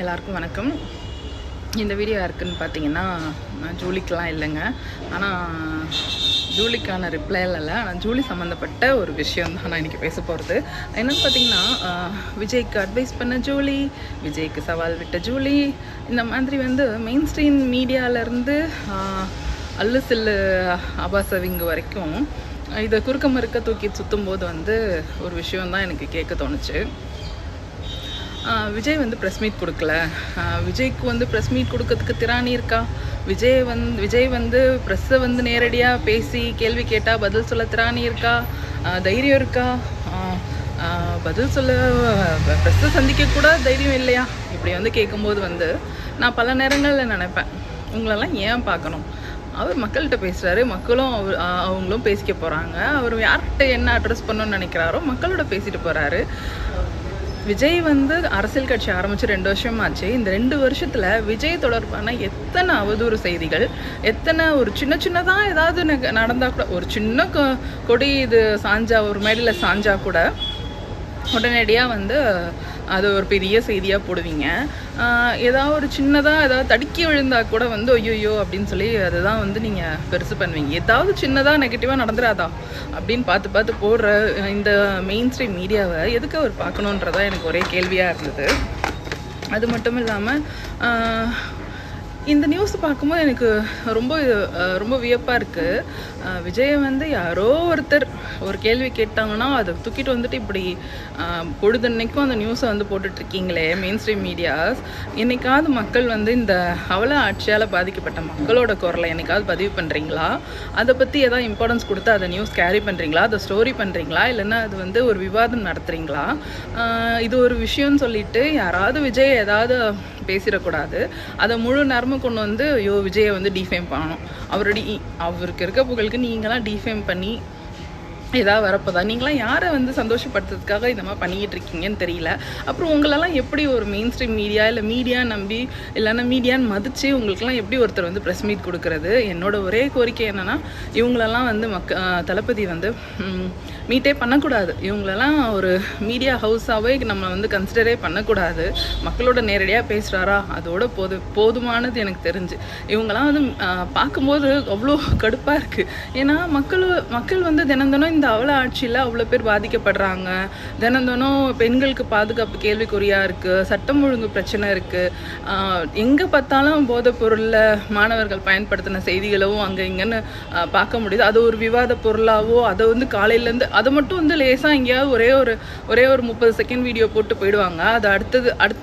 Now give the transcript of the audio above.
எல்லாருக்கும் வணக்கம். இந்த வீடியோ யாருக்குன்னு பார்த்தீங்கன்னா, நான் ஜூலிக்கெலாம் இல்லைங்க. ஆனால் ஜூலிக்கான ரிப்ளைல இல்லை, ஆனால் ஜூலி சம்மந்தப்பட்ட ஒரு விஷயம் தான் நான் இன்றைக்கி பேச போகிறது. என்னென்னு பார்த்தீங்கன்னா, விஜய்க்கு அட்வைஸ் பண்ண ஜூலி, விஜய்க்கு சவால் விட்ட ஜூலி, இந்த மாதிரி வந்து மெயின் ஸ்ட்ரீம் மீடியாவிலேருந்து அல்லு சில்லு ஆபாசவிங்க வரைக்கும் இதை குறுக்க மறுக்க தூக்கி சுற்றும்போது வந்து ஒரு விஷயந்தான் எனக்கு கேட்க தோணுச்சு. விஜய் வந்து ப்ரெஸ் மீட் கொடுக்கல. விஜய்க்கு வந்து ப்ரெஸ் மீட் கொடுக்கறதுக்கு திராணி இருக்கா? விஜய் வந்து ப்ரெஸ்ஸை வந்து நேரடியாக பேசி கேள்வி கேட்டால் பதில் சொல்ல திராணி இருக்கா? தைரியம் இருக்கா? பதில் சொல்ல ப்ரெஸ்ஸை சந்திக்கக்கூட தைரியம் இல்லையா? இப்படி வந்து கேட்கும்போது வந்து நான் பல நேரங்களில் நினைப்பேன், உங்களெல்லாம் ஏன் பார்க்கணும்? அவர் மக்கள்கிட்ட பேசுகிறாரு, மக்களும் அவங்களும் பேசிக்க போகிறாங்க. அவர் யார்கிட்ட என்ன அட்ரஸ் பண்ணணும்னு நினைக்கிறாரோ மக்களோட பேசிட்டு போகிறாரு. விஜய் வந்து அரசியல் கட்சி ஆரம்பித்து 2 வருஷம் ஆச்சு. இந்த 2 வருஷத்தில் விஜய் தொடர்பான எத்தனை அவதூறு செய்திகள், எத்தனை ஒரு சின்னதாக ஏதாவது நடந்தால் கூட, ஒரு சின்ன கொடி இது சாஞ்சா, ஒரு மேடையில் சாஞ்சா கூட உடனடியாக வந்து அது ஒரு பெரிய செய்தியாக போடுவீங்க. ஏதாவது ஒரு சின்னதாக ஏதாவது தடுக்கி விழுந்தால் கூட வந்து ஐயோ அப்படின்னு சொல்லி அதுதான் வந்து நீங்கள் பெருசு பண்ணுவீங்க. ஏதாவது சின்னதாக நெகட்டிவாக நடந்துடாதா அப்படின்னு பார்த்து போடுற இந்த மெயின் ஸ்ட்ரீம் மீடியாவை எதுக்கு அவர் பார்க்கணுன்றதான் எனக்கு ஒரே கேள்வியாக இருந்தது. அது மட்டும் இல்லாமல் இந்த நியூஸ் பார்க்கும்போது எனக்கு ரொம்ப வியப்பாக இருக்குது. விஜயை வந்து யாரோ ஒருத்தர் ஒரு கேள்வி கேட்டாங்கன்னா அதை தூக்கிட்டு வந்துட்டு இப்படி பொழுதன்னைக்கும் அந்த நியூஸை வந்து போட்டுட்ருக்கீங்களே மெயின் ஸ்ட்ரீம் மீடியாஸ். என்னைக்காவது மக்கள் வந்து இந்த அவல ஆட்சியால் பாதிக்கப்பட்ட மக்களோட குரலை என்னைக்காவது பதிவு பண்ணுறீங்களா? அதை பற்றி ஏதாவது இம்பார்ட்டன்ஸ் கொடுத்து அதை நியூஸ் கேரி பண்ணுறீங்களா? அதை ஸ்டோரி பண்ணுறீங்களா? இல்லைன்னா அது வந்து ஒரு விவாதம் நடத்துகிறீங்களா? இது ஒரு விஷயம்னு சொல்லிட்டு யாராவது விஜய் ஏதாவது பேசிடக்கூடாது. அதை முழு நேரமும் கொண்டு வந்து ஐயோ விஜயை வந்து டிஃபேம் பண்ணணும், அவருக்கு இருக்க புகழுக்கு நீங்களாம் டிஃபேம் பண்ணி ஏதாவது வரப்போதா? நீங்களாம் யாரை வந்து சந்தோஷப்படுத்துறதுக்காக இந்த மாதிரி பண்ணிக்கிட்டு இருக்கீங்கன்னு தெரியல. அப்புறம் உங்களெல்லாம் எப்படி ஒரு மெயின் ஸ்ட்ரீம் மீடியா இல்லை மீடியா நம்பி இல்லைன்னா மீடியான்னு மதித்து உங்களுக்கெல்லாம் எப்படி ஒருத்தர் வந்து ப்ரெஸ் மீட் கொடுக்குறது? என்னோட ஒரே கோரிக்கை என்னென்னா, இவங்களெல்லாம் வந்து தளபதி வந்து மீட்டே பண்ணக்கூடாது. இவங்களெல்லாம் ஒரு மீடியா ஹவுஸாகவே நம்ம வந்து கன்சிடரே பண்ணக்கூடாது. மக்களோட நேரடியாக பேசுகிறாரா அதோட போதுமானது எனக்கு தெரிஞ்சு. இவங்கெல்லாம் வந்து பார்க்கும்போது அவ்வளோ கடுப்பாக இருக்குது. ஏன்னா மக்கள் வந்து தினம் இந்த அவல ஆட்சியில் அவ்வளோ பேர் பாதிக்கப்படுறாங்க. தினம் பெண்களுக்கு பாதுகாப்பு கேள்விக்குறியாக இருக்குது, சட்டம் ஒழுங்கு பிரச்சனை இருக்குது. எங்கே பார்த்தாலும் போதைப் பொருளில் மாணவர்கள் பயன்படுத்தின செய்திகளவும் அங்கே இங்கேன்னு பார்க்க முடியுது. அது ஒரு விவாத பொருளாகவோ அதை வந்து காலையிலேருந்து அதை மட்டும் வந்து லேசாக எங்கேயாவது ஒரே ஒரு 30 செகண்ட் வீடியோ போட்டு போயிடுவாங்க. அது அடுத்த